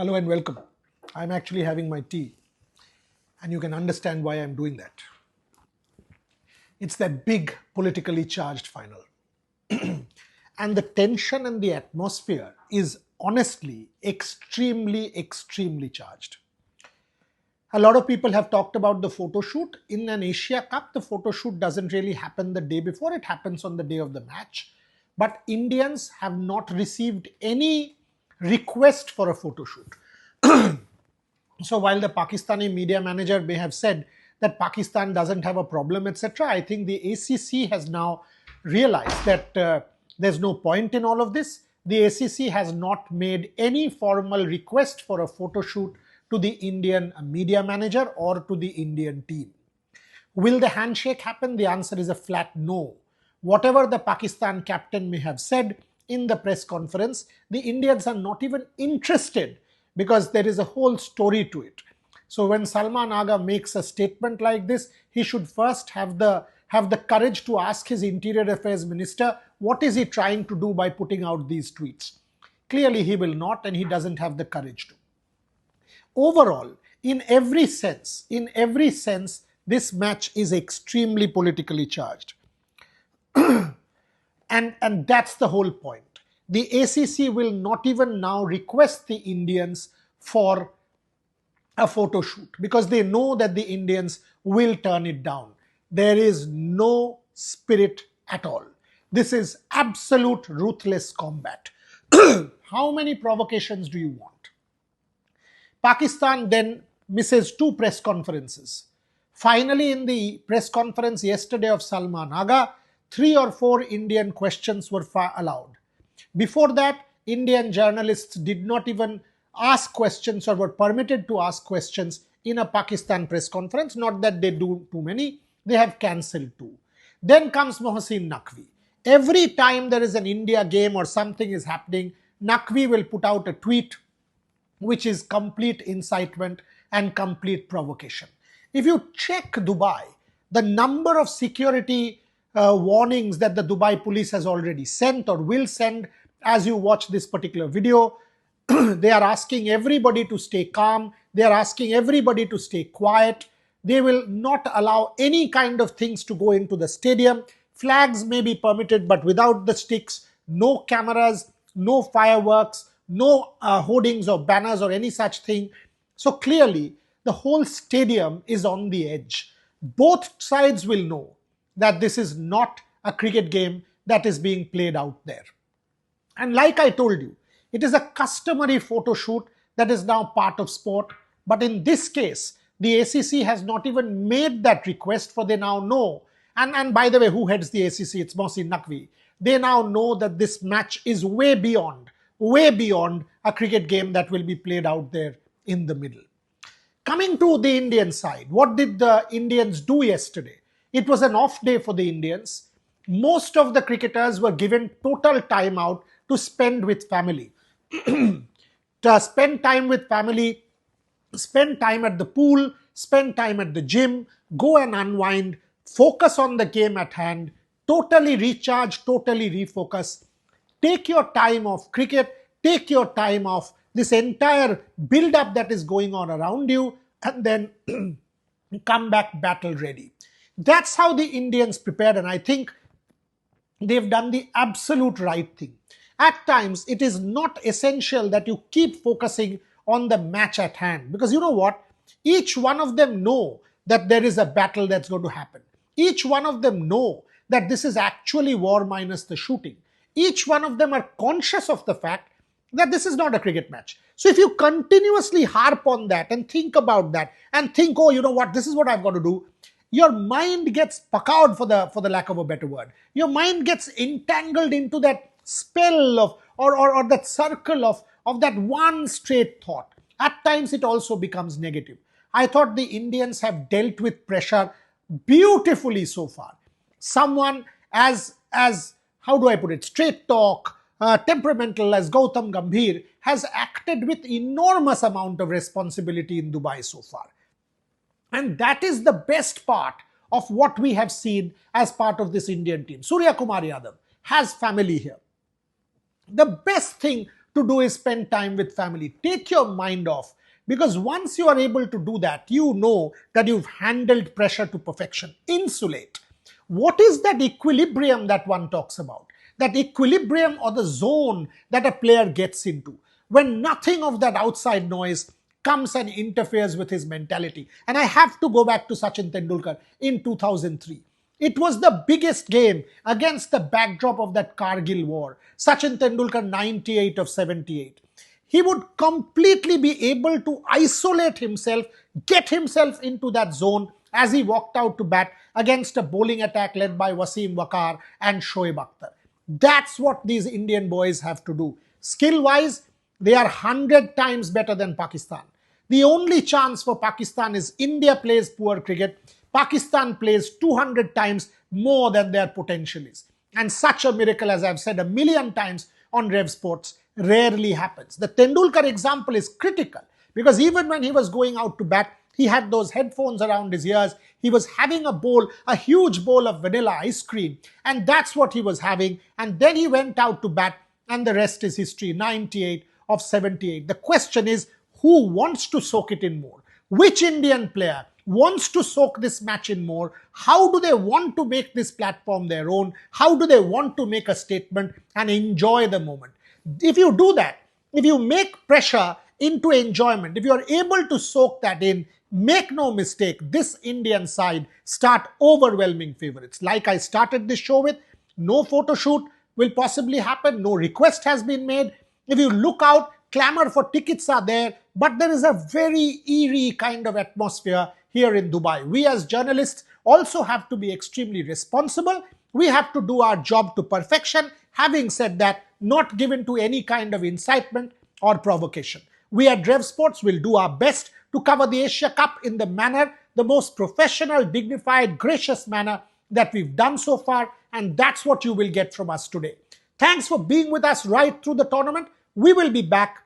Hello and welcome. I'm actually having my tea, and you can understand why I'm doing that. It's that big politically charged final. And the tension and the atmosphere is honestly extremely charged. A lot of people have talked about the photo shoot. In an Asia Cup, the photo shoot doesn't really happen the day before, it happens on the day of the match. But Indians have not received any request for a photo shoot. So while the Pakistani media manager may have said that Pakistan doesn't have a problem, etc., I think the ACC has now realized that there's no point in all of this. The ACC has not made any formal request for a photo shoot to the Indian media manager or to the Indian team. Will the handshake happen? The answer is a flat no. Whatever the Pakistan captain may have said in the press conference, the Indians are not even interested because there is a whole story to it. So when Salman Aga makes a statement like this, he should first have the courage to ask his Interior Affairs Minister, what is he trying to do by putting out these tweets? Clearly he will not, and he doesn't have the courage to. Overall, in every sense, this match is extremely politically charged. And that's the whole point. The ACC will not even now request the Indians for a photo shoot because they know that the Indians will turn it down. There is no spirit at all. This is absolute ruthless combat. How many provocations do you want? Pakistan then misses two press conferences. Finally, in the press conference yesterday of Salman Aga, 3 or 4 Indian questions were allowed. Before that, Indian journalists did not even ask questions or were permitted to ask questions in a Pakistan press conference. Not that they do too many, they have cancelled too. Then comes Mohsin Naqvi. Every time there is an India game or something is happening, Naqvi will put out a tweet which is complete incitement and complete provocation. If you check Dubai, the number of security warnings that the Dubai police has already sent or will send as you watch this particular video, they are asking everybody to stay calm, they are asking everybody to stay quiet, they will not allow any kind of things to go into the stadium, flags may be permitted but without the sticks, no cameras, no fireworks, no hoardings or banners or any such thing. So clearly, the whole stadium is on the edge. Both sides will know that this is not a cricket game that is being played out there. And like I told you, it is a customary photo shoot that is now part of sport. But in this case, the ACC has not even made that request, for they now know. And by the way, who heads the ACC? It's Mohsin Naqvi. They now know that this match is way beyond a cricket game that will be played out there in the middle. Coming to the Indian side, what did the Indians do yesterday? It was an off day for the Indians. Most of the cricketers were given total time out to spend with family. To spend time with family, spend time at the pool, spend time at the gym, go and unwind, focus on the game at hand, totally recharge, totally refocus. Take your time off cricket, take your time off this entire build-up that is going on around you, and then come back battle ready. That's how the Indians prepared, and I think they've done the absolute right thing. At times, it is not essential that you keep focusing on the match at hand, because you know what? Each one of them know that there is a battle that's going to happen. Each one of them know that this is actually war minus the shooting. Each one of them are conscious of the fact that this is not a cricket match. So if you continuously harp on that and think about that and think, oh, you know what, this is what I've got to do, your mind gets puckoued, for the lack of a better word. Your mind gets entangled into that spell of or that circle of that one straight thought. At times it also becomes negative. I thought the Indians have dealt with pressure beautifully so far. Someone as how do I put it, straight talk, temperamental as Gautam Gambhir has acted with enormous amount of responsibility in Dubai so far. And that is the best part of what we have seen as part of this Indian team. Surya Kumar Yadav has family here. The best thing to do is spend time with family. Take your mind off. Because once you are able to do that, you know that you've handled pressure to perfection. Insulate. What is that equilibrium that one talks about? That equilibrium or the zone that a player gets into when nothing of that outside noise comes and interferes with his mentality. And I have to go back to Sachin Tendulkar in 2003. It was the biggest game against the backdrop of that Kargil war. Sachin Tendulkar 98 of 78. He would completely be able to isolate himself, get himself into that zone as he walked out to bat against a bowling attack led by Wasim Wakar and Shoaib Akhtar. That's what these Indian boys have to do. Skill-wise, they are 100 times better than Pakistan. The only chance for Pakistan is India plays poor cricket. Pakistan plays 200 times more than their potential is. And such a miracle, as I've said a million times on Revsportz, rarely happens. The Tendulkar example is critical because even when he was going out to bat, he had those headphones around his ears. He was having a huge bowl of vanilla ice cream, and that's what he was having. And then he went out to bat, and the rest is history. 98 of 78. The question is, who wants to soak it in more? Which Indian player wants to soak this match in more? How do they want to make this platform their own? How do they want to make a statement and enjoy the moment? If you do that, if you make pressure into enjoyment, if you are able to soak that in, make no mistake, this Indian side start overwhelming favorites. Like I started this show with, no photo shoot will possibly happen, no request has been made. If you look out, clamor for tickets are there, but there is a very eerie kind of atmosphere here in Dubai. We as journalists also have to be extremely responsible. We have to do our job to perfection. Having said that, not given to any kind of incitement or provocation. We at Revsportz will do our best to cover the Asia Cup in the most professional, dignified, gracious manner that we've done so far, and that's what you will get from us today. Thanks for being with us right through the tournament. We will be back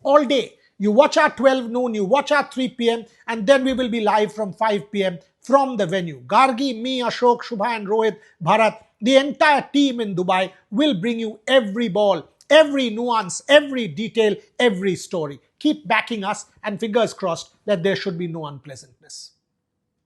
all day. You watch our 12 noon, you watch our 3 p.m. and then we will be live from 5 p.m. from the venue. Gargi, me, Ashok, Shubha and Rohit, Bharat, the entire team in Dubai will bring you every ball, every nuance, every detail, every story. Keep backing us and fingers crossed that there should be no unpleasantness.